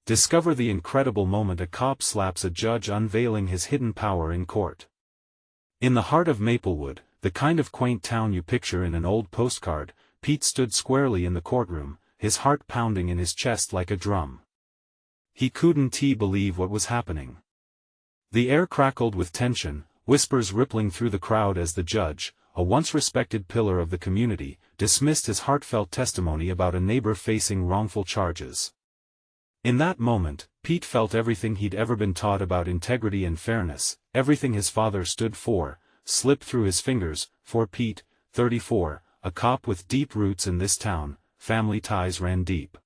Discover the incredible moment a cop slaps a judge unveiling his hidden power in court. In the heart of Maplewood, the kind of quaint town you picture in an old postcard, Pete stood squarely in the courtroom, his heart pounding in his chest like a drum. He couldn't believe what was happening. The air crackled with tension, whispers rippling through the crowd as the judge, a once respected pillar of the community, dismissed his heartfelt testimony about a neighbor facing wrongful charges. In that moment, Pete felt everything he'd ever been taught about integrity and fairness, everything his father stood for, slipped through his fingers. For Pete, 34, a cop with deep roots in this town, family ties ran deep.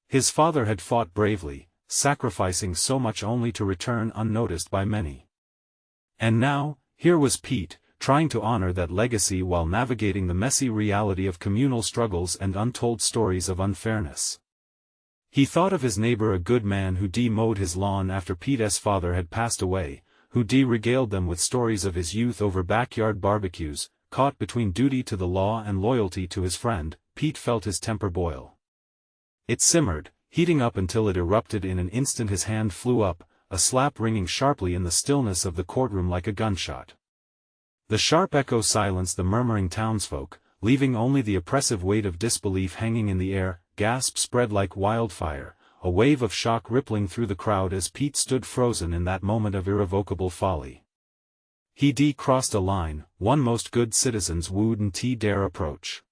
His father had fought bravely, sacrificing so much only to return unnoticed by many. And now, here was Pete, trying to honor that legacy while navigating the messy reality of communal struggles and untold stories of unfairness. He thought of his neighbor, a good man who mowed his lawn after Pete's father had passed away, who regaled them with stories of his youth over backyard barbecues. Caught between duty to the law and loyalty to his friend, Pete felt his temper boil. It simmered, heating up until it erupted in an instant. His hand flew up, a slap ringing sharply in the stillness of the courtroom like a gunshot. The sharp echo silenced the murmuring townsfolk, leaving only the oppressive weight of disbelief hanging in the air. Gasps spread like wildfire, a wave of shock rippling through the crowd as Pete stood frozen in that moment of irrevocable folly. He crossed a line, one most good citizens wouldn't dare approach.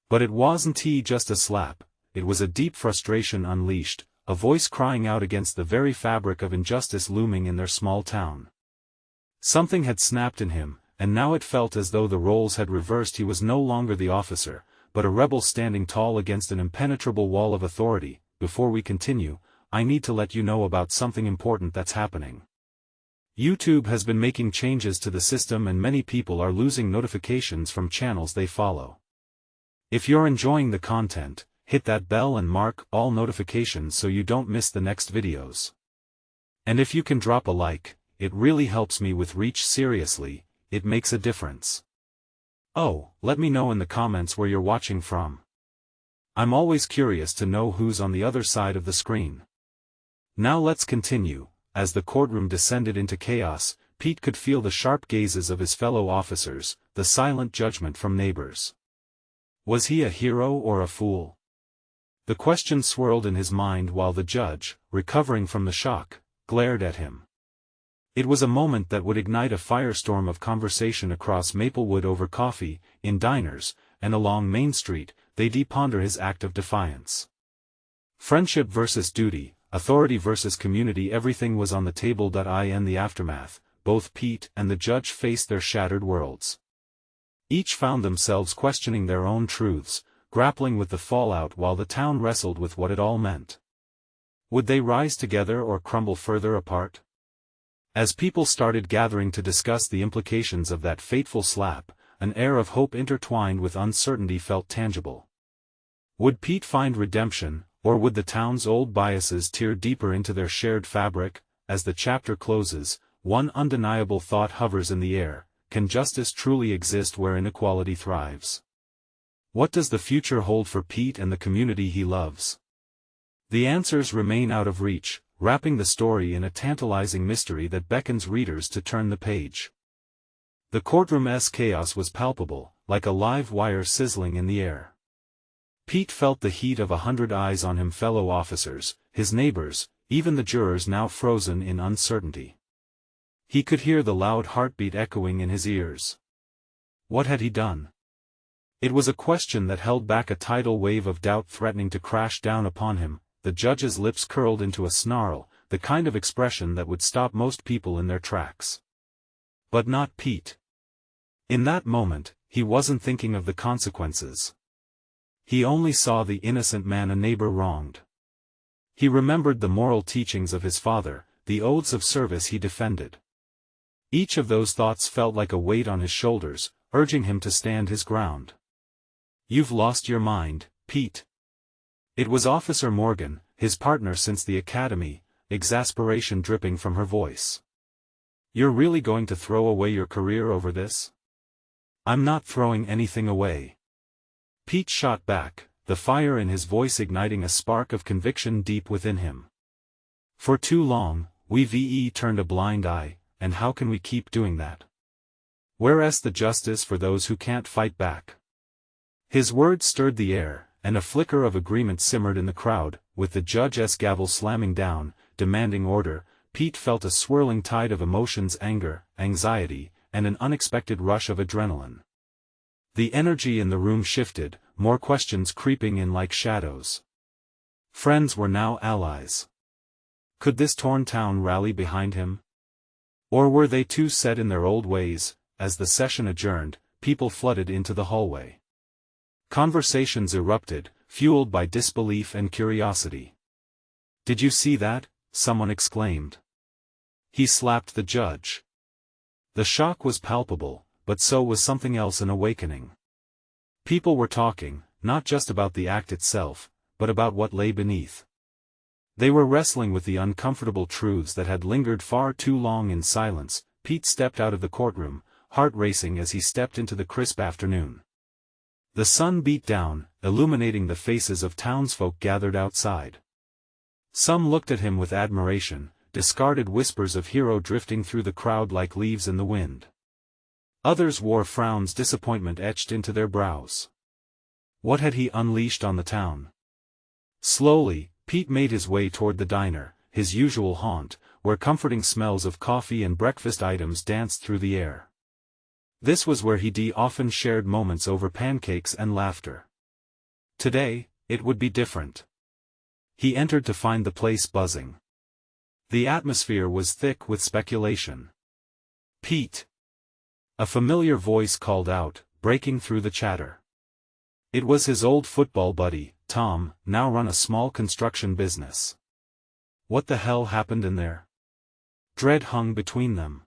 But it wasn't just a slap, it was a deep frustration unleashed, a voice crying out against the very fabric of injustice looming in their small town. Something had snapped in him, and now it felt as though the roles had reversed. He was no longer the officer, but a rebel standing tall against an impenetrable wall of authority. Before we continue, I need to let you know about something important that's happening. YouTube has been making changes to the system and many people are losing notifications from channels they follow. If you're enjoying the content, hit that bell and mark all notifications so you don't miss the next videos. And if you can drop a like, it really helps me with reach. Seriously, it makes a difference. Oh, let me know in the comments where you're watching from. I'm always curious to know who's on the other side of the screen. Now let's continue. As the courtroom descended into chaos, Pete could feel the sharp gazes of his fellow officers, the silent judgment from neighbors. Was he a hero or a fool? The question swirled in his mind while the judge, recovering from the shock, glared at him. It was a moment that would ignite a firestorm of conversation across Maplewood over coffee, in diners, and along Main Street. They'd ponder his act of defiance. Friendship versus duty, authority versus community, everything was on the table. In the aftermath, both Pete and the judge faced their shattered worlds. Each found themselves questioning their own truths, grappling with the fallout while the town wrestled with what it all meant. Would they rise together or crumble further apart? As people started gathering to discuss the implications of that fateful slap, an air of hope intertwined with uncertainty felt tangible. Would Pete find redemption, or would the town's old biases tear deeper into their shared fabric? As the chapter closes, one undeniable thought hovers in the air: can justice truly exist where inequality thrives? What does the future hold for Pete and the community he loves? The answers remain out of reach, wrapping the story in a tantalizing mystery that beckons readers to turn the page. The courtroom's chaos was palpable, like a live wire sizzling in the air. Pete felt the heat of 100 eyes on him, fellow officers, his neighbors, even the jurors now frozen in uncertainty. He could hear the loud heartbeat echoing in his ears. What had he done? It was a question that held back a tidal wave of doubt threatening to crash down upon him. The judge's lips curled into a snarl, the kind of expression that would stop most people in their tracks. But not Pete. In that moment, he wasn't thinking of the consequences. He only saw the innocent man a neighbor wronged. He remembered the moral teachings of his father, the oaths of service he defended. Each of those thoughts felt like a weight on his shoulders, urging him to stand his ground. "You've lost your mind, Pete." It was Officer Morgan, his partner since the academy, exasperation dripping from her voice. "You're really going to throw away your career over this?" "I'm not throwing anything away." Pete shot back, the fire in his voice igniting a spark of conviction deep within him. For too long, we've turned a blind eye, and how can we keep doing that? Where's the justice for those who can't fight back? His words stirred the air, and a flicker of agreement simmered in the crowd. With the judge's gavel slamming down, demanding order, Pete felt a swirling tide of emotions: anger, anxiety, and an unexpected rush of adrenaline. The energy in the room shifted, more questions creeping in like shadows. Friends were now allies. Could this torn town rally behind him? Or were they too set in their old ways? As the session adjourned, people flooded into the hallway. Conversations erupted, fueled by disbelief and curiosity. "Did you see that?" someone exclaimed. "He slapped the judge." The shock was palpable, but so was something else: an awakening. People were talking, not just about the act itself, but about what lay beneath. They were wrestling with the uncomfortable truths that had lingered far too long in silence. Pete stepped out of the courtroom, heart racing as he stepped into the crisp afternoon. The sun beat down, illuminating the faces of townsfolk gathered outside. Some looked at him with admiration, discarded whispers of hero drifting through the crowd like leaves in the wind. Others wore frowns, disappointment etched into their brows. What had he unleashed on the town? Slowly, Pete made his way toward the diner, his usual haunt, where comforting smells of coffee and breakfast items danced through the air. This was where he often shared moments over pancakes and laughter. Today, it would be different. He entered to find the place buzzing. The atmosphere was thick with speculation. "Pete!" A familiar voice called out, breaking through the chatter. It was his old football buddy, Tom, now run a small construction business. What the hell happened in there? Dread hung between them.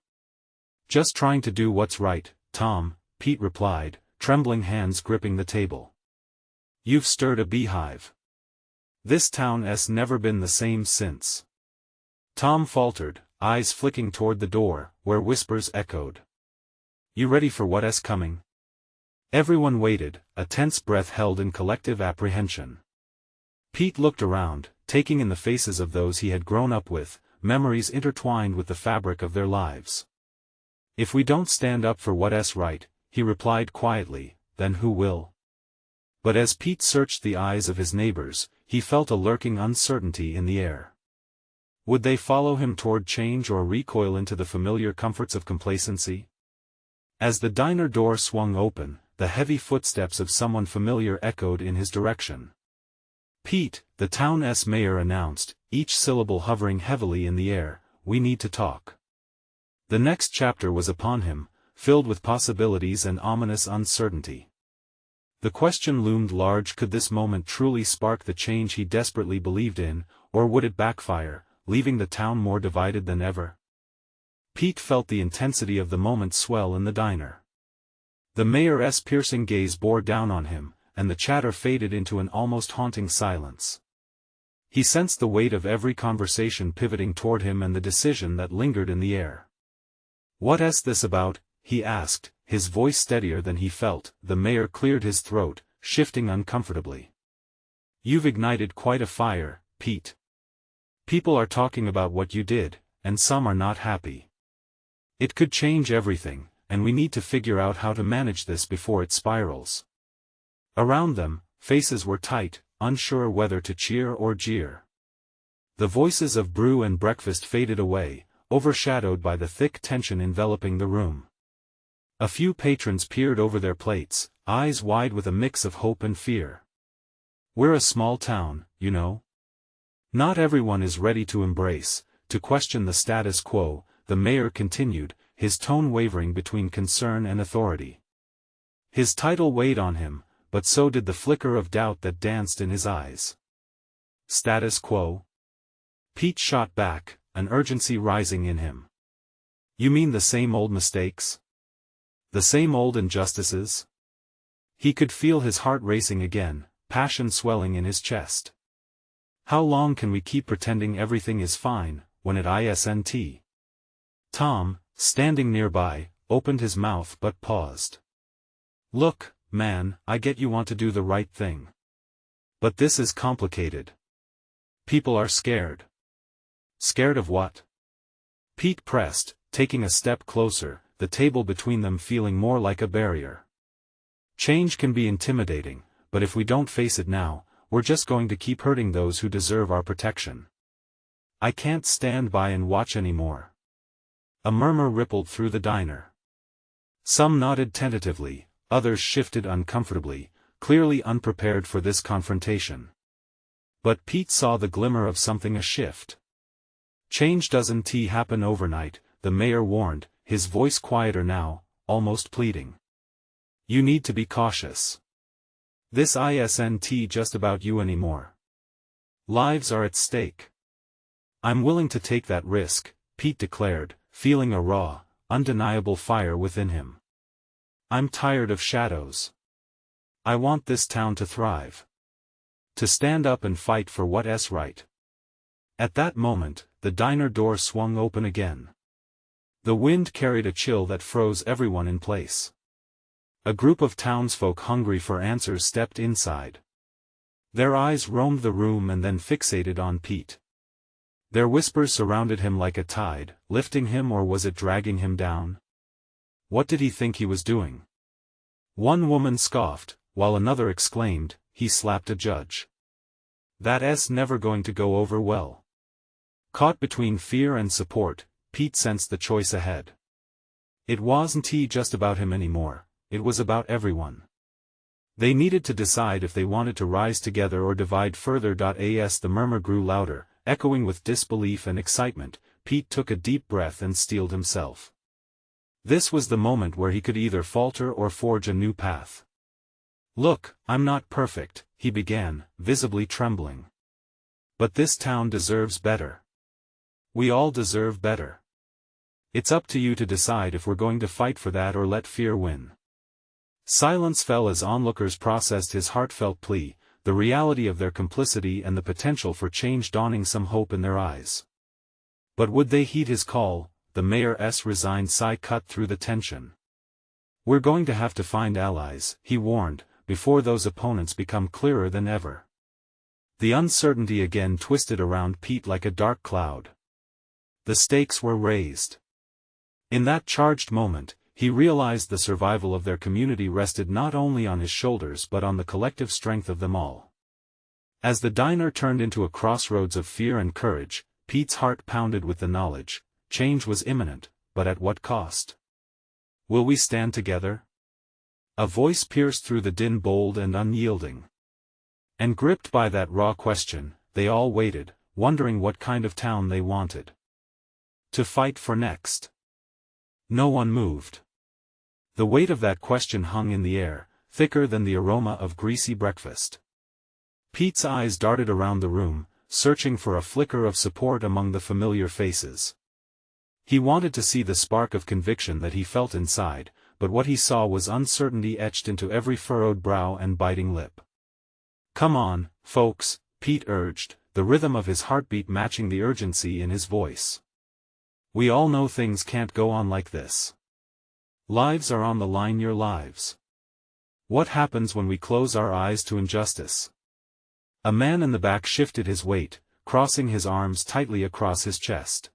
"Just trying to do what's right, Tom," Pete replied, trembling hands gripping the table. "You've stirred a beehive. This town's never been the same since." Tom faltered, eyes flicking toward the door, where whispers echoed. "You ready for what's coming?" Everyone waited, a tense breath held in collective apprehension. Pete looked around, taking in the faces of those he had grown up with, memories intertwined with the fabric of their lives. "If we don't stand up for what's right," he replied quietly, "then who will?" But as Pete searched the eyes of his neighbors, he felt a lurking uncertainty in the air. Would they follow him toward change or recoil into the familiar comforts of complacency? As the diner door swung open, the heavy footsteps of someone familiar echoed in his direction. "Pete," the town's mayor announced, each syllable hovering heavily in the air, "we need to talk." The next chapter was upon him, filled with possibilities and ominous uncertainty. The question loomed large: could this moment truly spark the change he desperately believed in, or would it backfire, leaving the town more divided than ever? Pete felt the intensity of the moment swell in the diner. The mayor's piercing gaze bore down on him, and the chatter faded into an almost haunting silence. He sensed the weight of every conversation pivoting toward him and the decision that lingered in the air. "What's this about?" he asked, his voice steadier than he felt. The mayor cleared his throat, shifting uncomfortably. "You've ignited quite a fire, Pete. People are talking about what you did, and some are not happy. It could change everything, and we need to figure out how to manage this before it spirals." Around them, faces were tight, unsure whether to cheer or jeer. The voices of brew and breakfast faded away, overshadowed by the thick tension enveloping the room. A few patrons peered over their plates, eyes wide with a mix of hope and fear. "We're a small town, you know. Not everyone is ready to embrace, to question the status quo," the mayor continued, his tone wavering between concern and authority. His title weighed on him, but so did the flicker of doubt that danced in his eyes. "Status quo?" Pete shot back, an urgency rising in him. "You mean the same old mistakes? The same old injustices?" He could feel his heart racing again, passion swelling in his chest. "How long can we keep pretending everything is fine, when it isn't?" Tom, standing nearby, opened his mouth but paused. "Look, man, I get you want to do the right thing. But this is complicated. People are scared. Scared of what? Pete pressed, taking a step closer, the table between them feeling more like a barrier. Change can be intimidating, but if we don't face it now, we're just going to keep hurting those who deserve our protection. I can't stand by and watch anymore. A murmur rippled through the diner. Some nodded tentatively, others shifted uncomfortably, clearly unprepared for this confrontation. But Pete saw the glimmer of something, a shift. Change doesn't happen overnight, the mayor warned, his voice quieter now, almost pleading. You need to be cautious. This isn't just about you anymore. Lives are at stake. I'm willing to take that risk, Pete declared, feeling a raw, undeniable fire within him. I'm tired of shadows. I want this town to thrive. To stand up and fight for what's right. At that moment, the diner door swung open again. The wind carried a chill that froze everyone in place. A group of townsfolk hungry for answers stepped inside. Their eyes roamed the room and then fixated on Pete. Their whispers surrounded him like a tide, lifting him, or was it dragging him down? What did he think he was doing? One woman scoffed, while another exclaimed, he slapped a judge. That's never going to go over well. Caught between fear and support, Pete sensed the choice ahead. It wasn't just about him anymore, it was about everyone. They needed to decide if they wanted to rise together or divide further. As the murmur grew louder, echoing with disbelief and excitement, Pete took a deep breath and steeled himself. This was the moment where he could either falter or forge a new path. Look, I'm not perfect, he began, visibly trembling. But this town deserves better. We all deserve better. It's up to you to decide if we're going to fight for that or let fear win. Silence fell as onlookers processed his heartfelt plea, the reality of their complicity and the potential for change dawning some hope in their eyes. But would they heed his call? The mayor's resigned sigh cut through the tension. We're going to have to find allies, he warned, before those opponents become clearer than ever. The uncertainty again twisted around Pete like a dark cloud. The stakes were raised. In that charged moment, he realized the survival of their community rested not only on his shoulders but on the collective strength of them all. As the diner turned into a crossroads of fear and courage, Pete's heart pounded with the knowledge, change was imminent, but at what cost? Will we stand together? A voice pierced through the din, bold and unyielding. And gripped by that raw question, they all waited, wondering what kind of town they wanted to fight for next. No one moved. The weight of that question hung in the air, thicker than the aroma of greasy breakfast. Pete's eyes darted around the room, searching for a flicker of support among the familiar faces. He wanted to see the spark of conviction that he felt inside, but what he saw was uncertainty etched into every furrowed brow and biting lip. Come on, folks, Pete urged, the rhythm of his heartbeat matching the urgency in his voice. We all know things can't go on like this. Lives are on the line, your lives. What happens when we close our eyes to injustice? A man in the back shifted his weight, crossing his arms tightly across his chest.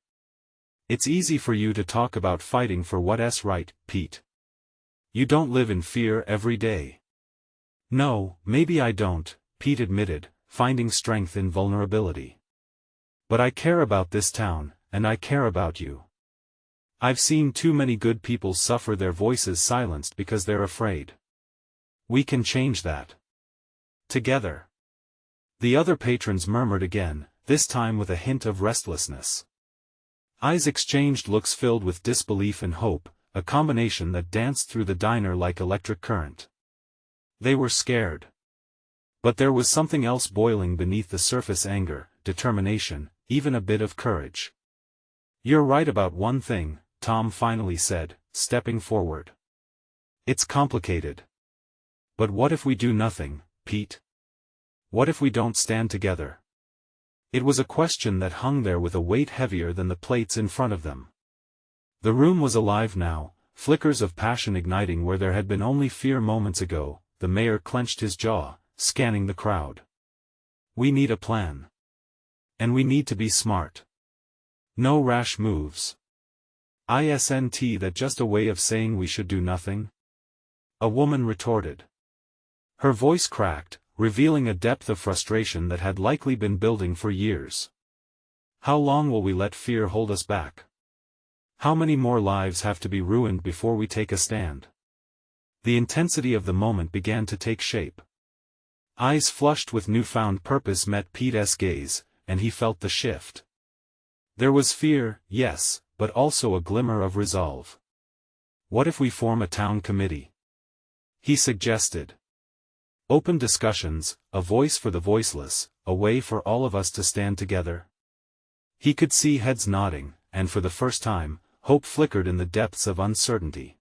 It's easy for you to talk about fighting for what's right, Pete. You don't live in fear every day. No, maybe I don't, Pete admitted, finding strength in vulnerability. But I care about this town, and I care about you. I've seen too many good people suffer, their voices silenced because they're afraid. We can change that. Together. The other patrons murmured again, this time with a hint of restlessness. Eyes exchanged looks filled with disbelief and hope, a combination that danced through the diner like electric current. They were scared. But there was something else boiling beneath the surface: anger, determination, even a bit of courage. You're right about one thing, Tom finally said, stepping forward. It's complicated. But what if we do nothing, Pete? What if we don't stand together? It was a question that hung there with a weight heavier than the plates in front of them. The room was alive now, flickers of passion igniting where there had been only fear moments ago. The mayor clenched his jaw, scanning the crowd. We need a plan. And we need to be smart. No rash moves. Isn't that just a way of saying we should do nothing? A woman retorted. Her voice cracked, revealing a depth of frustration that had likely been building for years. How long will we let fear hold us back? How many more lives have to be ruined before we take a stand? The intensity of the moment began to take shape. Eyes flushed with newfound purpose met Pete's gaze, and he felt the shift. There was fear, yes, but also a glimmer of resolve. What if we form a town committee? He suggested. Open discussions, a voice for the voiceless, a way for all of us to stand together. He could see heads nodding, and for the first time, hope flickered in the depths of uncertainty.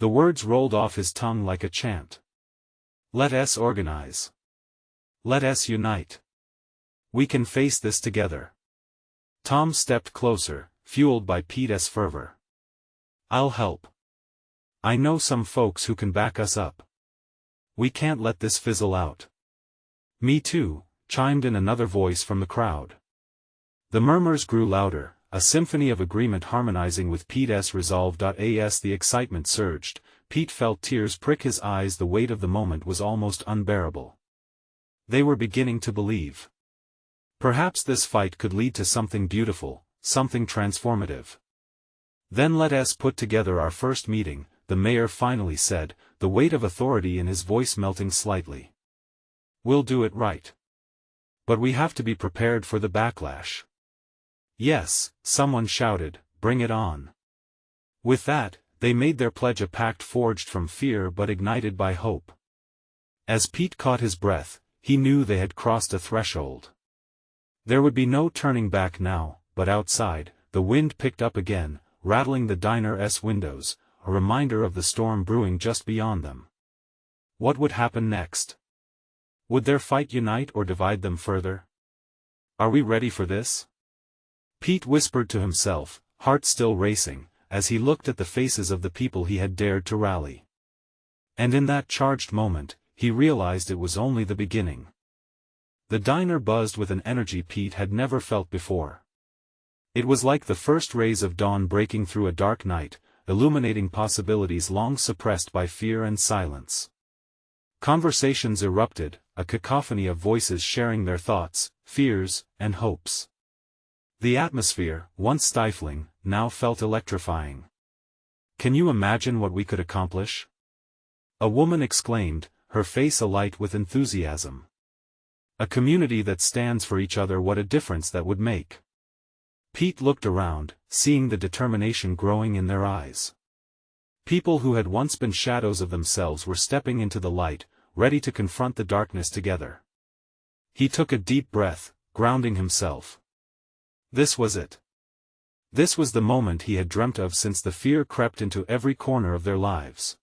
The words rolled off his tongue like a chant. Let us organize. Let us unite. We can face this together. Tom stepped closer, fueled by Pete's fervor. I'll help. I know some folks who can back us up. We can't let this fizzle out. Me too, chimed in another voice from the crowd. The murmurs grew louder, a symphony of agreement harmonizing with Pete's resolve. As the excitement surged, Pete felt tears prick his eyes. The weight of the moment was almost unbearable. They were beginning to believe. Perhaps this fight could lead to something beautiful, something transformative. Then let us put together our first meeting, the mayor finally said, the weight of authority in his voice melting slightly. We'll do it right. But we have to be prepared for the backlash. Yes, someone shouted, bring it on. With that, they made their pledge, a pact forged from fear but ignited by hope. As Pete caught his breath, he knew they had crossed a threshold. There would be no turning back now, but outside, the wind picked up again, rattling the diner's windows, a reminder of the storm brewing just beyond them. What would happen next? Would their fight unite or divide them further? Are we ready for this? Pete whispered to himself, heart still racing, as he looked at the faces of the people he had dared to rally. And in that charged moment, he realized it was only the beginning. The diner buzzed with an energy Pete had never felt before. It was like the first rays of dawn breaking through a dark night, illuminating possibilities long suppressed by fear and silence. Conversations erupted, a cacophony of voices sharing their thoughts, fears, and hopes. The atmosphere, once stifling, now felt electrifying. Can you imagine what we could accomplish? A woman exclaimed, her face alight with enthusiasm. A community that stands for each other, what a difference that would make. Pete looked around, seeing the determination growing in their eyes. People who had once been shadows of themselves were stepping into the light, ready to confront the darkness together. He took a deep breath, grounding himself. This was it. This was the moment he had dreamt of since the fear crept into every corner of their lives.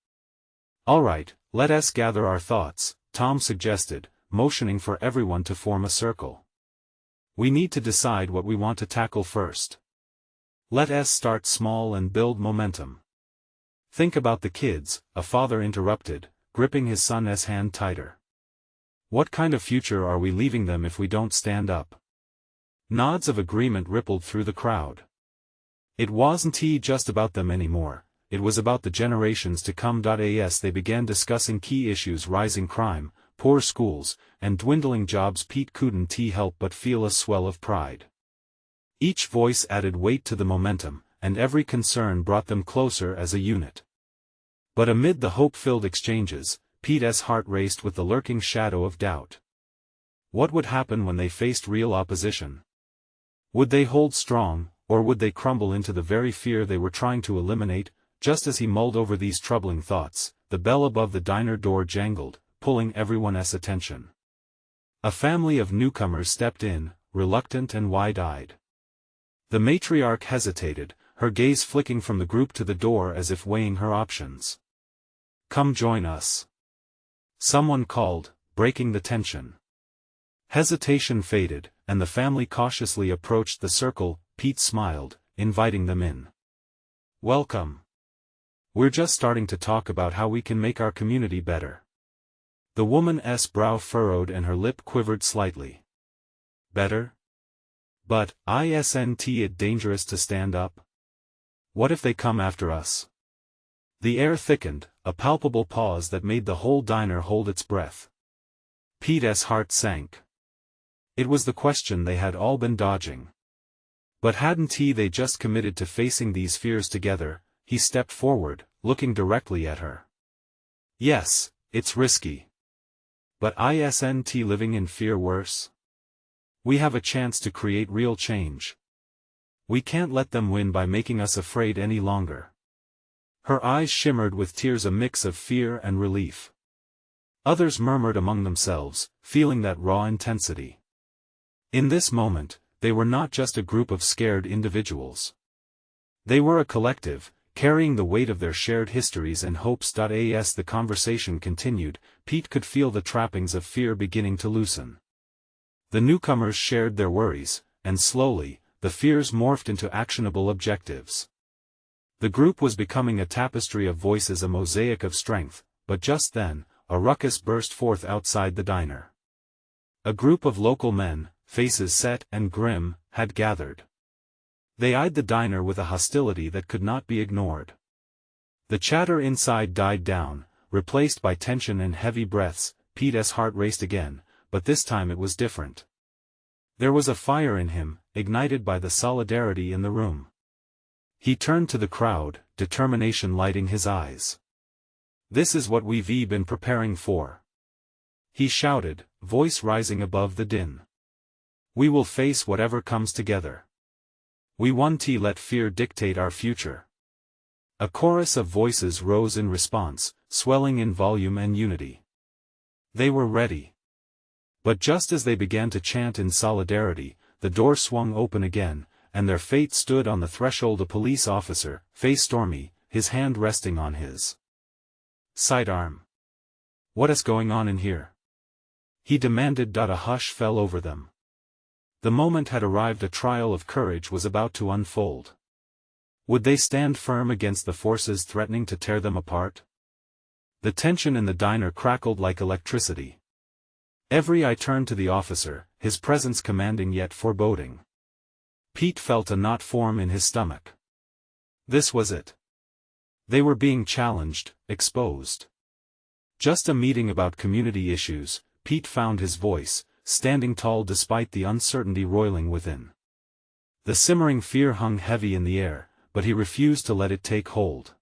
All right, let us gather our thoughts, Tom suggested, motioning for everyone to form a circle. We need to decide what we want to tackle first. Let us start small and build momentum. Think about the kids, a father interrupted, gripping his son's hand tighter. What kind of future are we leaving them if we don't stand up? Nods of agreement rippled through the crowd. It wasn't just about them anymore, it was about the generations to come. As they began discussing key issues: rising crime, poor schools, and dwindling jobs, Pete couldn't help but feel a swell of pride. Each voice added weight to the momentum, and every concern brought them closer as a unit. But amid the hope-filled exchanges, Pete's heart raced with the lurking shadow of doubt. What would happen when they faced real opposition? Would they hold strong, or would they crumble into the very fear they were trying to eliminate? Just as he mulled over these troubling thoughts, the bell above the diner door jangled, pulling everyone's attention. A family of newcomers stepped in, reluctant and wide-eyed. The matriarch hesitated, her gaze flicking from the group to the door as if weighing her options. Come join us. Someone called, breaking the tension. Hesitation faded, and the family cautiously approached the circle. Pete smiled, inviting them in. Welcome. We're just starting to talk about how we can make our community better. The woman's brow furrowed and her lip quivered slightly. Better? But, isn't it dangerous to stand up? What if they come after us? The air thickened, a palpable pause that made the whole diner hold its breath. Pete's heart sank. It was the question they had all been dodging. But hadn't they just committed to facing these fears together? He stepped forward, looking directly at her. Yes, it's risky. But isn't living in fear worse? We have a chance to create real change. We can't let them win by making us afraid any longer. Her eyes shimmered with tears, a mix of fear and relief. Others murmured among themselves, feeling that raw intensity. In this moment, they were not just a group of scared individuals. They were a collective, carrying the weight of their shared histories and hopes. As the conversation continued, Pete could feel the trappings of fear beginning to loosen. The newcomers shared their worries, and slowly, the fears morphed into actionable objectives. The group was becoming a tapestry of voices, a mosaic of strength, but just then, a ruckus burst forth outside the diner. A group of local men, faces set and grim, had gathered. They eyed the diner with a hostility that could not be ignored. The chatter inside died down, replaced by tension and heavy breaths. Pete's heart raced again, but this time it was different. There was a fire in him, ignited by the solidarity in the room. He turned to the crowd, determination lighting his eyes. This is what we've been preparing for. He shouted, voice rising above the din. We will face whatever comes together. We won't let fear dictate our future. A chorus of voices rose in response, swelling in volume and unity. They were ready. But just as they began to chant in solidarity, the door swung open again, and their fate stood on the threshold. A police officer, face stormy, his hand resting on his sidearm. What is going on in here? He demanded. A hush fell over them. The moment had arrived. A trial of courage was about to unfold. Would they stand firm against the forces threatening to tear them apart? The tension in the diner crackled like electricity. Every eye turned to the officer, his presence commanding yet foreboding. Pete felt a knot form in his stomach. This was it. They were being challenged, exposed. Just a meeting about community issues. Pete found his voice, standing tall despite the uncertainty roiling within. The simmering fear hung heavy in the air, but he refused to let it take hold.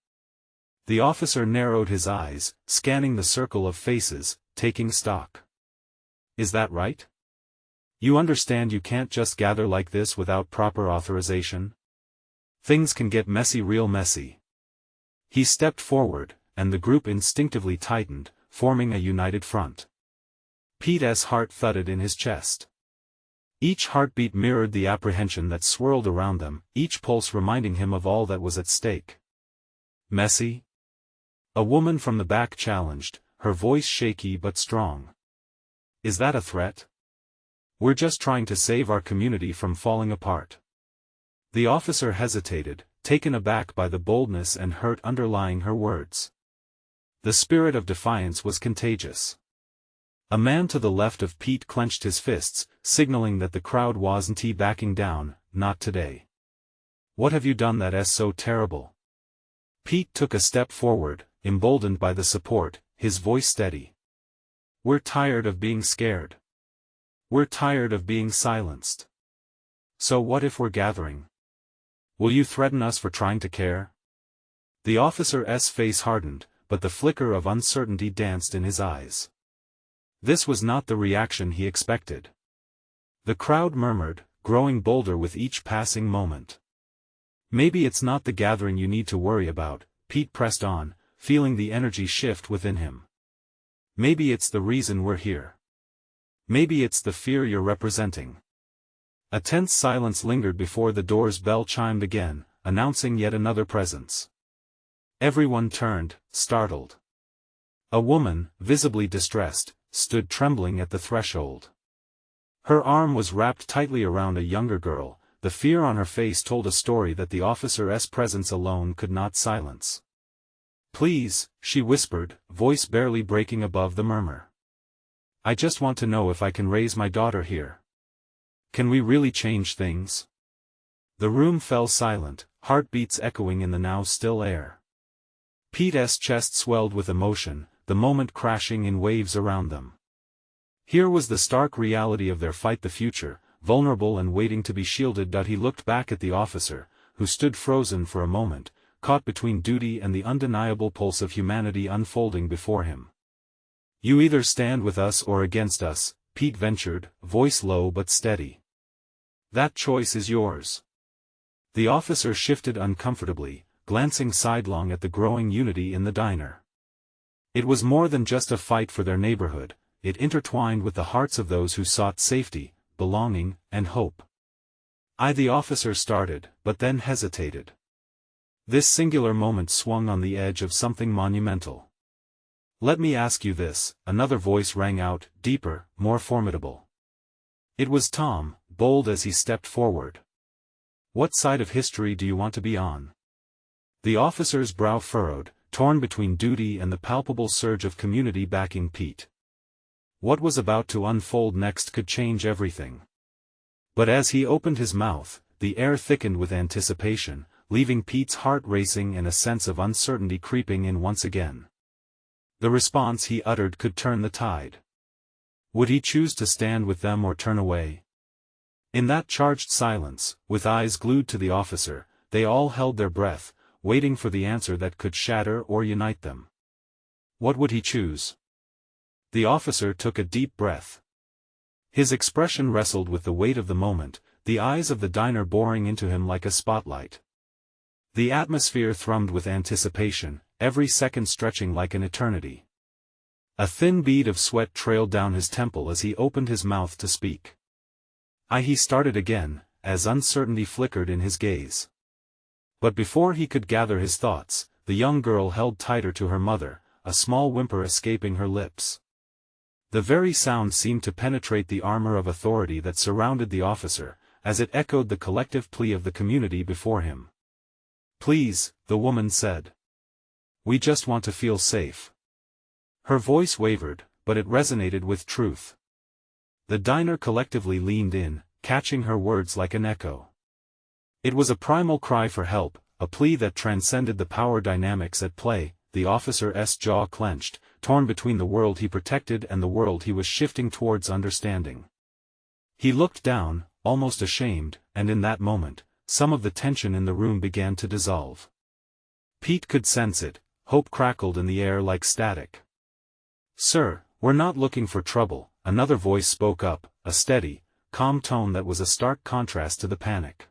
The officer narrowed his eyes, scanning the circle of faces, taking stock. Is that right? You understand you can't just gather like this without proper authorization? Things can get messy, real messy. He stepped forward, and the group instinctively tightened, forming a united front. Pete's heart thudded in his chest. Each heartbeat mirrored the apprehension that swirled around them, each pulse reminding him of all that was at stake. Messy? A woman from the back challenged, her voice shaky but strong. Is that a threat? We're just trying to save our community from falling apart. The officer hesitated, taken aback by the boldness and hurt underlying her words. The spirit of defiance was contagious. A man to the left of Pete clenched his fists, signaling that the crowd wasn't backing down, not today. What have you done that's so terrible? Pete took a step forward, emboldened by the support, his voice steady. We're tired of being scared. We're tired of being silenced. So what if we're gathering? Will you threaten us for trying to care? The officer's face hardened, but the flicker of uncertainty danced in his eyes. This was not the reaction he expected. The crowd murmured, growing bolder with each passing moment. Maybe it's not the gathering you need to worry about, Pete pressed on, feeling the energy shift within him. Maybe it's the reason we're here. Maybe it's the fear you're representing. A tense silence lingered before the door's bell chimed again, announcing yet another presence. Everyone turned, startled. A woman, visibly distressed, stood trembling at the threshold. Her arm was wrapped tightly around a younger girl, the fear on her face told a story that the officer's presence alone could not silence. Please, she whispered, voice barely breaking above the murmur. I just want to know if I can raise my daughter here. Can we really change things? The room fell silent, heartbeats echoing in the now still air. Pete's chest swelled with emotion, the moment crashing in waves around them. Here was the stark reality of their fight, the future, vulnerable and waiting to be shielded. He looked back at the officer, who stood frozen for a moment, caught between duty and the undeniable pulse of humanity unfolding before him. You either stand with us or against us, Pete ventured, voice low but steady. That choice is yours. The officer shifted uncomfortably, glancing sidelong at the growing unity in the diner. It was more than just a fight for their neighborhood, it intertwined with the hearts of those who sought safety, belonging, and hope. The officer started, but then hesitated. This singular moment swung on the edge of something monumental. Let me ask you this, another voice rang out, deeper, more formidable. It was Tom, bold as he stepped forward. What side of history do you want to be on? The officer's brow furrowed, torn between duty and the palpable surge of community backing Pete. What was about to unfold next could change everything. But as he opened his mouth, the air thickened with anticipation, leaving Pete's heart racing and a sense of uncertainty creeping in once again. The response he uttered could turn the tide. Would he choose to stand with them or turn away? In that charged silence, with eyes glued to the officer, they all held their breath, waiting for the answer that could shatter or unite them. What would he choose? The officer took a deep breath. His expression wrestled with the weight of the moment, the eyes of the diner boring into him like a spotlight. The atmosphere thrummed with anticipation, every second stretching like an eternity. A thin bead of sweat trailed down his temple as he opened his mouth to speak. He started again, as uncertainty flickered in his gaze. But before he could gather his thoughts, the young girl held tighter to her mother, a small whimper escaping her lips. The very sound seemed to penetrate the armor of authority that surrounded the officer, as it echoed the collective plea of the community before him. Please, the woman said. We just want to feel safe. Her voice wavered, but it resonated with truth. The diner collectively leaned in, catching her words like an echo. It was a primal cry for help, a plea that transcended the power dynamics at play. The officer's jaw clenched, torn between the world he protected and the world he was shifting towards understanding. He looked down, almost ashamed, and in that moment, some of the tension in the room began to dissolve. Pete could sense it, hope crackled in the air like static. Sir, we're not looking for trouble, another voice spoke up, a steady, calm tone that was a stark contrast to the panic.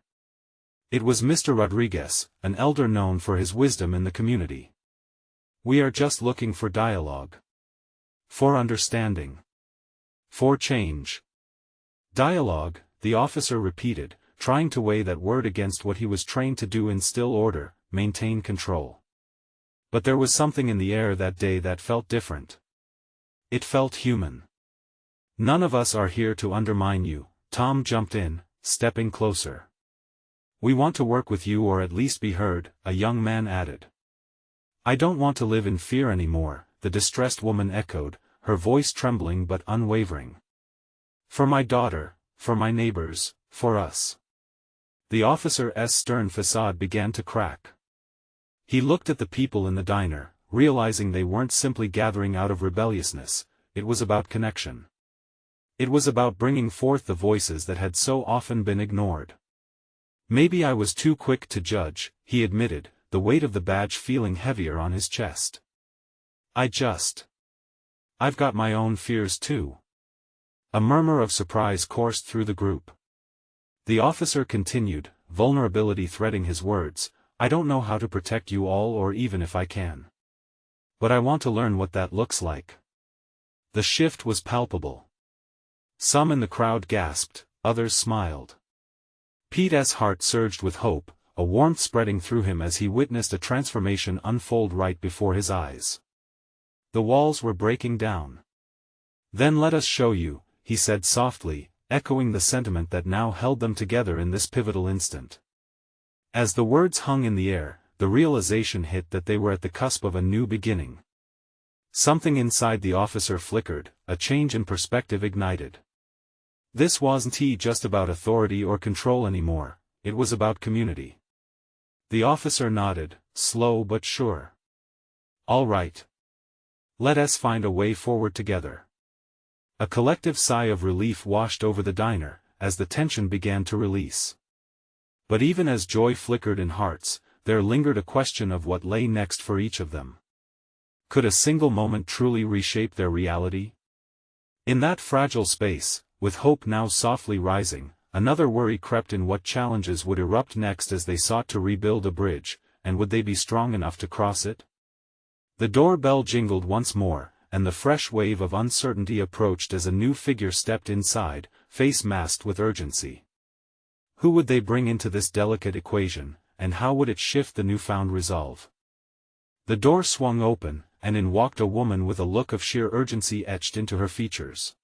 It was Mr. Rodriguez, an elder known for his wisdom in the community. We are just looking for dialogue. For understanding. For change. Dialogue, the officer repeated, trying to weigh that word against what he was trained to do: instill order, maintain control. But there was something in the air that day that felt different. It felt human. None of us are here to undermine you, Tom jumped in, stepping closer. We want to work with you, or at least be heard, a young man added. I don't want to live in fear anymore, the distressed woman echoed, her voice trembling but unwavering. For my daughter, for my neighbors, for us. The officer's stern facade began to crack. He looked at the people in the diner, realizing they weren't simply gathering out of rebelliousness, it was about connection. It was about bringing forth the voices that had so often been ignored. Maybe I was too quick to judge, he admitted, the weight of the badge feeling heavier on his chest. I've got my own fears too. A murmur of surprise coursed through the group. The officer continued, vulnerability threading his words, I don't know how to protect you all, or even if I can. But I want to learn what that looks like. The shift was palpable. Some in the crowd gasped, others smiled. Pete's heart surged with hope, a warmth spreading through him as he witnessed a transformation unfold right before his eyes. The walls were breaking down. Then let us show you, he said softly, echoing the sentiment that now held them together in this pivotal instant. As the words hung in the air, the realization hit that they were at the cusp of a new beginning. Something inside the officer flickered, a change in perspective ignited. This wasn't just about authority or control anymore, it was about community. The officer nodded, slow but sure. All right. Let us find a way forward together. A collective sigh of relief washed over the diner, as the tension began to release. But even as joy flickered in hearts, there lingered a question of what lay next for each of them. Could a single moment truly reshape their reality? In that fragile space, with hope now softly rising, another worry crept in: what challenges would erupt next as they sought to rebuild a bridge, and would they be strong enough to cross it? The doorbell jingled once more, and the fresh wave of uncertainty approached as a new figure stepped inside, face masked with urgency. Who would they bring into this delicate equation, and how would it shift the newfound resolve? The door swung open, and in walked a woman with a look of sheer urgency etched into her features.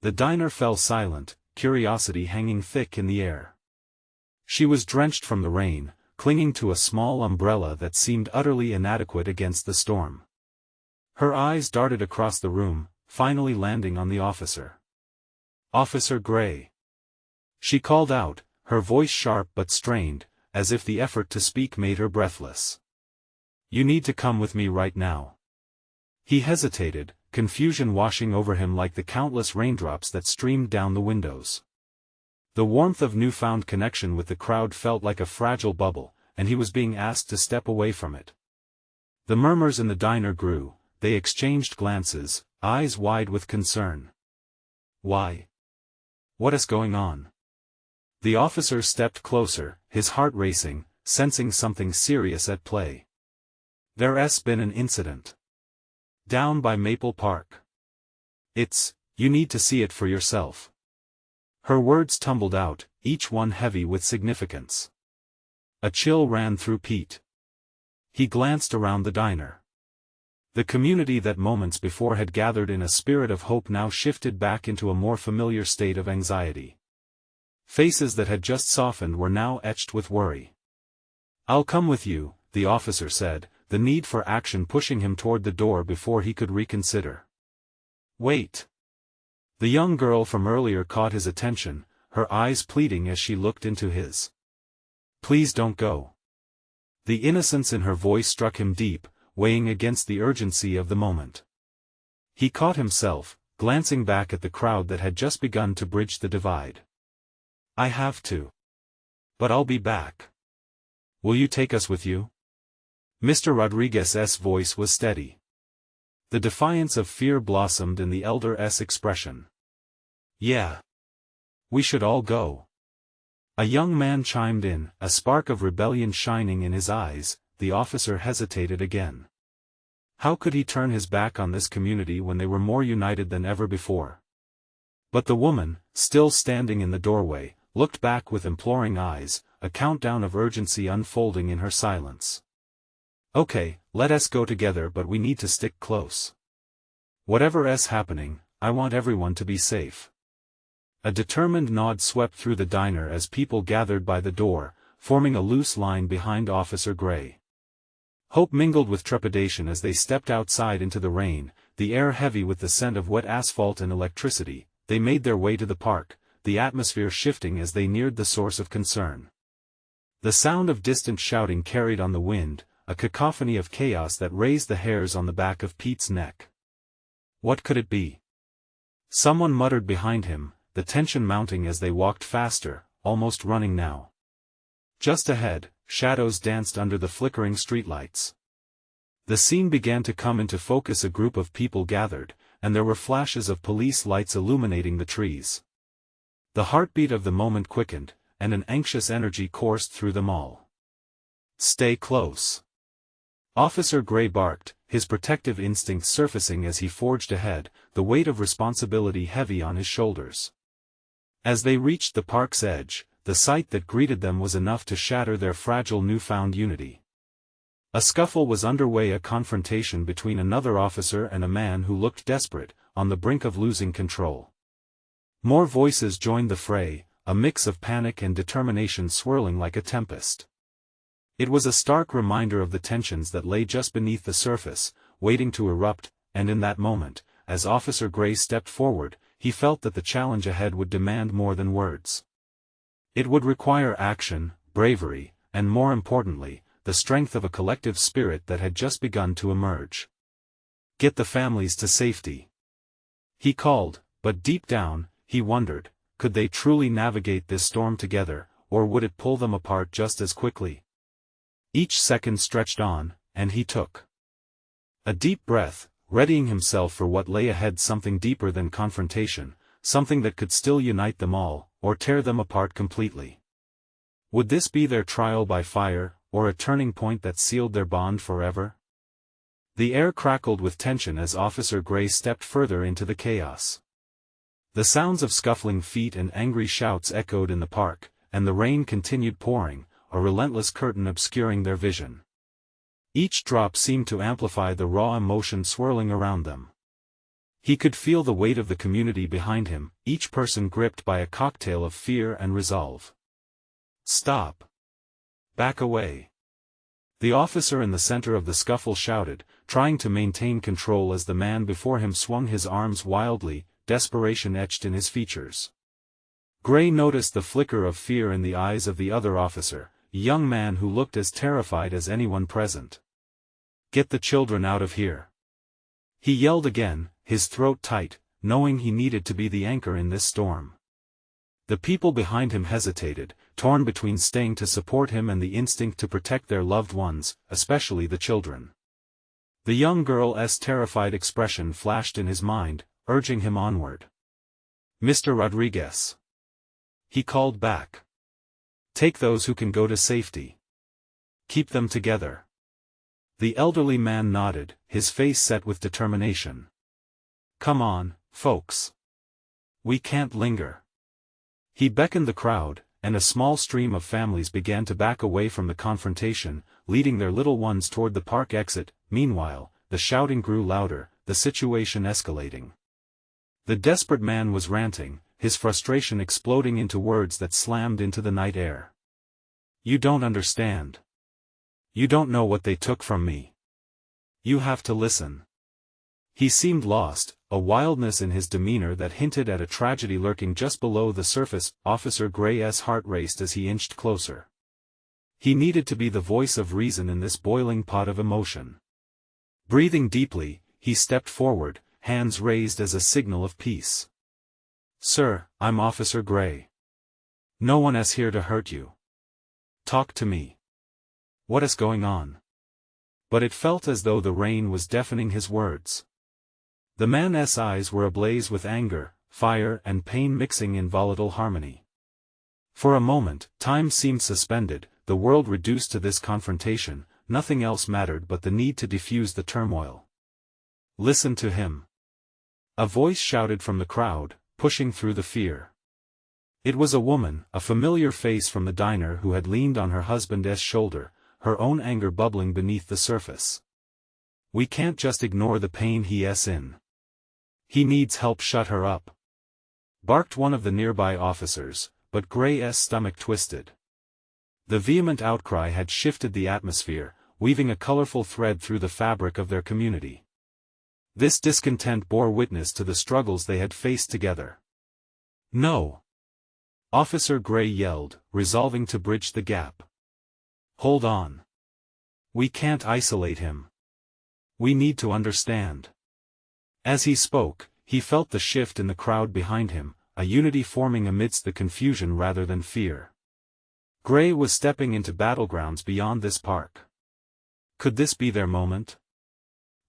The diner fell silent, curiosity hanging thick in the air. She was drenched from the rain, clinging to a small umbrella that seemed utterly inadequate against the storm. Her eyes darted across the room, finally landing on the officer. "Officer Gray." She called out, her voice sharp but strained, as if the effort to speak made her breathless. "You need to come with me right now." He hesitated, confusion washing over him like the countless raindrops that streamed down the windows. The warmth of newfound connection with the crowd felt like a fragile bubble, and he was being asked to step away from it. The murmurs in the diner grew, they exchanged glances, eyes wide with concern. "Why? What is going on?" The officer stepped closer, his heart racing, sensing something serious at play. "There's been an incident. Down by Maple Park. You need to see it for yourself." Her words tumbled out, each one heavy with significance. A chill ran through Pete. He glanced around the diner. The community that moments before had gathered in a spirit of hope now shifted back into a more familiar state of anxiety. Faces that had just softened were now etched with worry. "I'll come with you," the officer said, the need for action pushing him toward the door before he could reconsider. "Wait." The young girl from earlier caught his attention, her eyes pleading as she looked into his. "Please don't go." The innocence in her voice struck him deep, weighing against the urgency of the moment. He caught himself, glancing back at the crowd that had just begun to bridge the divide. "I have to. But I'll be back. Will you take us with you?" Mr. Rodriguez's voice was steady. The defiance of fear blossomed in the elder's expression. "Yeah. We should all go." A young man chimed in, a spark of rebellion shining in his eyes. The officer hesitated again. How could he turn his back on this community when they were more united than ever before? But the woman, still standing in the doorway, looked back with imploring eyes, a countdown of urgency unfolding in her silence. "Okay, let us go together, but we need to stick close. Whatever's happening, I want everyone to be safe." A determined nod swept through the diner as people gathered by the door, forming a loose line behind Officer Gray. Hope mingled with trepidation as they stepped outside into the rain, the air heavy with the scent of wet asphalt and electricity. They made their way to the park, the atmosphere shifting as they neared the source of concern. The sound of distant shouting carried on the wind, a cacophony of chaos that raised the hairs on the back of Pete's neck. What could it be? Someone muttered behind him, the tension mounting as they walked faster, almost running now. Just ahead, shadows danced under the flickering streetlights. The scene began to come into focus. A group of people gathered, and there were flashes of police lights illuminating the trees. The heartbeat of the moment quickened, and an anxious energy coursed through them all. "Stay close." Officer Gray barked, his protective instincts surfacing as he forged ahead, the weight of responsibility heavy on his shoulders. As they reached the park's edge, the sight that greeted them was enough to shatter their fragile newfound unity. A scuffle was underway, a confrontation between another officer and a man who looked desperate, on the brink of losing control. More voices joined the fray, a mix of panic and determination swirling like a tempest. It was a stark reminder of the tensions that lay just beneath the surface, waiting to erupt, and in that moment, as Officer Gray stepped forward, he felt that the challenge ahead would demand more than words. It would require action, bravery, and more importantly, the strength of a collective spirit that had just begun to emerge. "Get the families to safety," he called, but deep down, he wondered, could they truly navigate this storm together, or would it pull them apart just as quickly? Each second stretched on, and he took a deep breath, readying himself for what lay ahead, something deeper than confrontation, something that could still unite them all, or tear them apart completely. Would this be their trial by fire, or a turning point that sealed their bond forever? The air crackled with tension as Officer Gray stepped further into the chaos. The sounds of scuffling feet and angry shouts echoed in the park, and the rain continued pouring, a relentless curtain obscuring their vision. Each drop seemed to amplify the raw emotion swirling around them. He could feel the weight of the community behind him, each person gripped by a cocktail of fear and resolve. "Stop! Back away!" The officer in the center of the scuffle shouted, trying to maintain control as the man before him swung his arms wildly, desperation etched in his features. Gray noticed the flicker of fear in the eyes of the other officer, a young man who looked as terrified as anyone present. "Get the children out of here!" He yelled again, his throat tight, knowing he needed to be the anchor in this storm. The people behind him hesitated, torn between staying to support him and the instinct to protect their loved ones, especially the children. The young girl's terrified expression flashed in his mind, urging him onward. "Mr. Rodriguez," he called back. "Take those who can go to safety. Keep them together." The elderly man nodded, his face set with determination. "Come on, folks. We can't linger." He beckoned the crowd, and a small stream of families began to back away from the confrontation, leading their little ones toward the park exit. Meanwhile, the shouting grew louder, the situation escalating. The desperate man was ranting, his frustration exploding into words that slammed into the night air. "You don't understand. You don't know what they took from me. You have to listen." He seemed lost, a wildness in his demeanor that hinted at a tragedy lurking just below the surface. Officer Gray's heart raced as he inched closer. He needed to be the voice of reason in this boiling pot of emotion. Breathing deeply, he stepped forward, hands raised as a signal of peace. "Sir, I'm Officer Gray. No one is here to hurt you. Talk to me. What is going on?" But it felt as though the rain was deafening his words. The man's eyes were ablaze with anger, fire and pain mixing in volatile harmony. For a moment, time seemed suspended, the world reduced to this confrontation, nothing else mattered but the need to defuse the turmoil. "Listen to him," a voice shouted from the crowd, pushing through the fear. It was a woman, a familiar face from the diner, who had leaned on her husband's shoulder, her own anger bubbling beneath the surface. "We can't just ignore the pain he's in. He needs help." "Shut her up," barked one of the nearby officers, but Gray's stomach twisted. The vehement outcry had shifted the atmosphere, weaving a colorful thread through the fabric of their community. This discontent bore witness to the struggles they had faced together. "No!" Officer Gray yelled, resolving to bridge the gap. "Hold on. We can't isolate him. We need to understand." As he spoke, he felt the shift in the crowd behind him, a unity forming amidst the confusion rather than fear. Gray was stepping into battlegrounds beyond this park. Could this be their moment?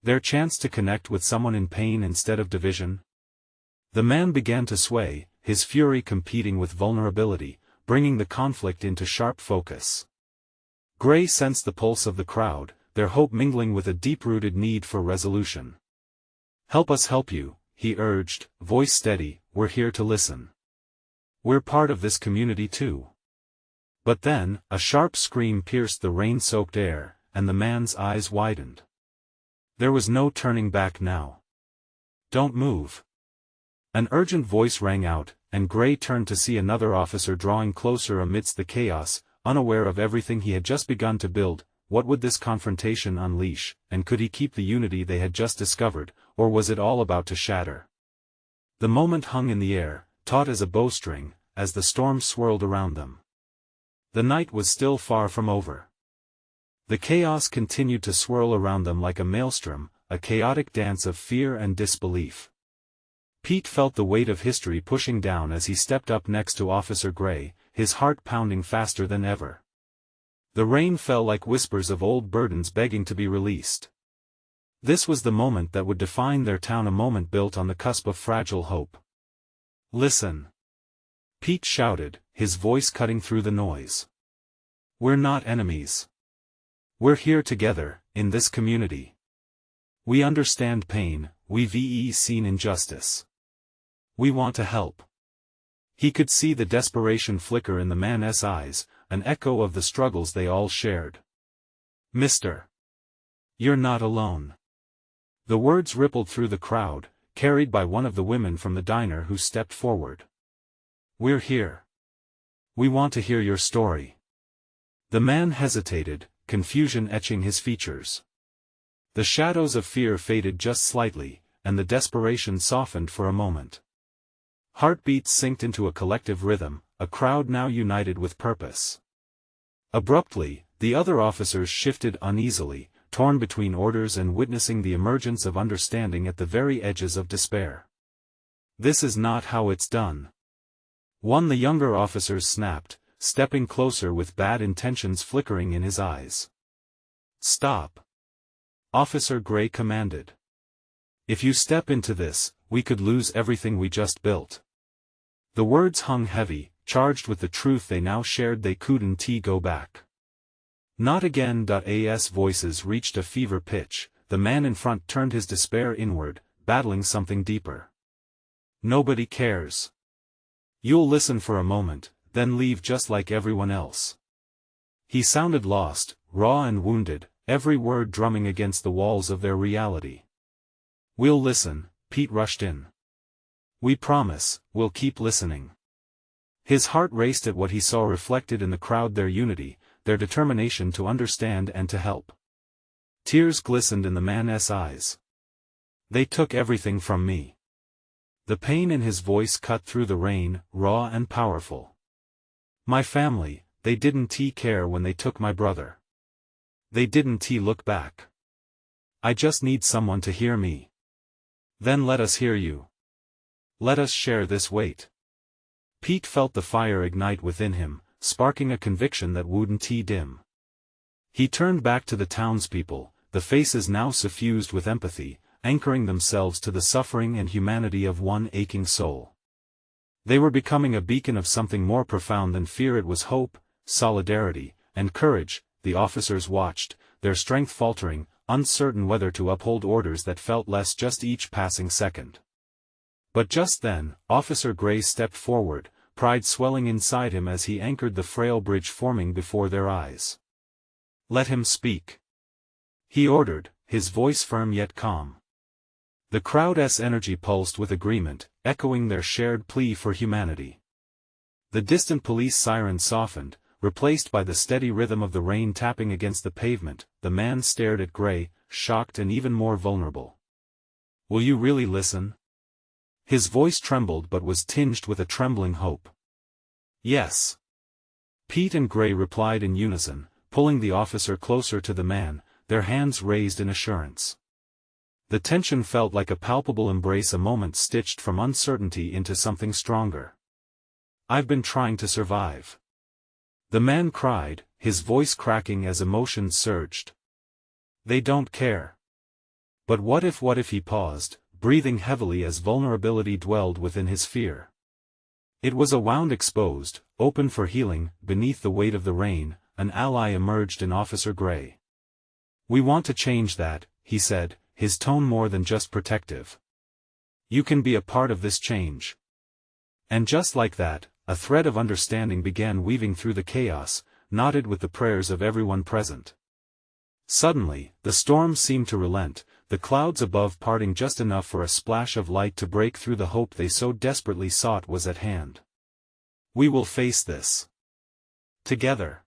Their chance to connect with someone in pain instead of division? The man began to sway, his fury competing with vulnerability, bringing the conflict into sharp focus. Gray sensed the pulse of the crowd, their hope mingling with a deep-rooted need for resolution. "Help us help you," he urged, voice steady, "we're here to listen. We're part of this community too." But then, a sharp scream pierced the rain-soaked air, and the man's eyes widened. There was no turning back now. "Don't move." An urgent voice rang out, and Gray turned to see another officer drawing closer amidst the chaos, unaware of everything he had just begun to build. what would this confrontation unleash, and could he keep the unity they had just discovered, or was it all about to shatter? The moment hung in the air, taut as a bowstring, as the storm swirled around them. The night was still far from over. The chaos continued to swirl around them like a maelstrom, a chaotic dance of fear and disbelief. Pete felt the weight of history pushing down as he stepped up next to Officer Gray, his heart pounding faster than ever. The rain fell like whispers of old burdens begging to be released. This was the moment that would define their town, a moment built on the cusp of fragile hope. "Listen!" Pete shouted, his voice cutting through the noise. "We're not enemies. We're here together, in this community. We understand pain, we've seen injustice. We want to help." He could see the desperation flicker in the man's eyes, an echo of the struggles they all shared. "Mister, you're not alone." The words rippled through the crowd, carried by one of the women from the diner who stepped forward. "We're here. We want to hear your story." The man hesitated, confusion etching his features. The shadows of fear faded just slightly, and the desperation softened for a moment. Heartbeats synced into a collective rhythm, a crowd now united with purpose. Abruptly, the other officers shifted uneasily, torn between orders and witnessing the emergence of understanding at the very edges of despair. "This is not how it's done." One the younger officers snapped, stepping closer with bad intentions flickering in his eyes. "Stop!" Officer Gray commanded. "If you step into this, we could lose everything we just built." The words hung heavy, charged with the truth they now shared. They couldn't go back. "Not again." As voices reached a fever pitch, the man in front turned his despair inward, battling something deeper. "Nobody cares. You'll listen for a moment, then leave just like everyone else." He sounded lost, raw and wounded, every word drumming against the walls of their reality. "We'll listen," Pete rushed in. "We promise, we'll keep listening." His heart raced at what he saw reflected in the crowd, their unity, their determination to understand and to help. Tears glistened in the man's eyes. "They took everything from me." The pain in his voice cut through the rain, raw and powerful. "My family, they didn't care when they took my brother. They didn't look back. I just need someone to hear me. Then let us hear you. Let us share this weight." Pete felt the fire ignite within him, sparking a conviction that wouldn't dim. He turned back to the townspeople, the faces now suffused with empathy, anchoring themselves to the suffering and humanity of one aching soul. They were becoming a beacon of something more profound than fear. It was hope, solidarity, and courage. The officers watched, their strength faltering, uncertain whether to uphold orders that felt less just each passing second. But just then, Officer Gray stepped forward, pride swelling inside him as he anchored the frail bridge forming before their eyes. "Let him speak," he ordered, his voice firm yet calm. The crowd's energy pulsed with agreement, echoing their shared plea for humanity. The distant police siren softened, replaced by the steady rhythm of the rain tapping against the pavement. The man stared at Gray, shocked and even more vulnerable. "Will you really listen?" His voice trembled but was tinged with a trembling hope. "Yes." Pete and Gray replied in unison, pulling the officer closer to the man, their hands raised in assurance. The tension felt like a palpable embrace, a moment stitched from uncertainty into something stronger. "I've been trying to survive," the man cried, his voice cracking as emotions surged. "They don't care." But what if he paused, breathing heavily as vulnerability dwelled within his fear. It was a wound exposed, open for healing. Beneath the weight of the rain, an ally emerged in Officer Gray. "We want to change that," he said, his tone more than just protective. "You can be a part of this change." And just like that, a thread of understanding began weaving through the chaos, knotted with the prayers of everyone present. Suddenly, the storm seemed to relent, the clouds above parting just enough for a splash of light to break through. The hope they so desperately sought was at hand. "We will face this together."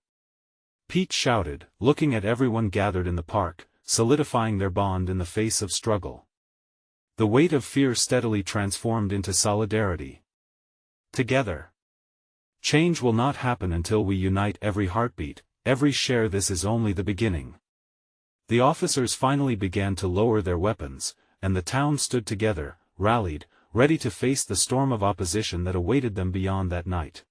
Pete shouted, looking at everyone gathered in the park, solidifying their bond in the face of struggle. The weight of fear steadily transformed into solidarity. Together. Change will not happen until we unite every heartbeat, every share. This is only the beginning. The officers finally began to lower their weapons, and the town stood together, rallied, ready to face the storm of opposition that awaited them beyond that night.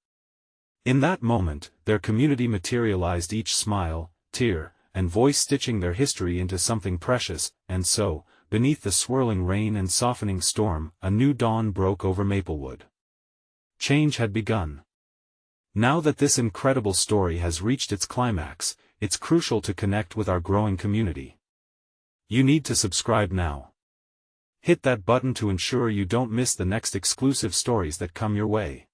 In that moment, their community materialized, each smile, tear, and voice stitching their history into something precious, and so, beneath the swirling rain and softening storm, a new dawn broke over Maplewood. Change had begun. Now that this incredible story has reached its climax, it's crucial to connect with our growing community. You need to subscribe now. Hit that button to ensure you don't miss the next exclusive stories that come your way.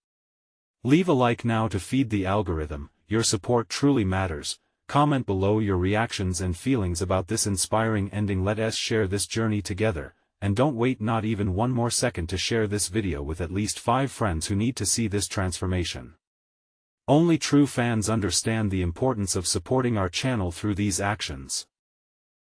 Leave a like now to feed the algorithm. Your support truly matters. Comment below your reactions and feelings about this inspiring ending. Let us share this journey together, and don't wait not even one more second to share this video with at least 5 friends who need to see this transformation. Only true fans understand the importance of supporting our channel through these actions.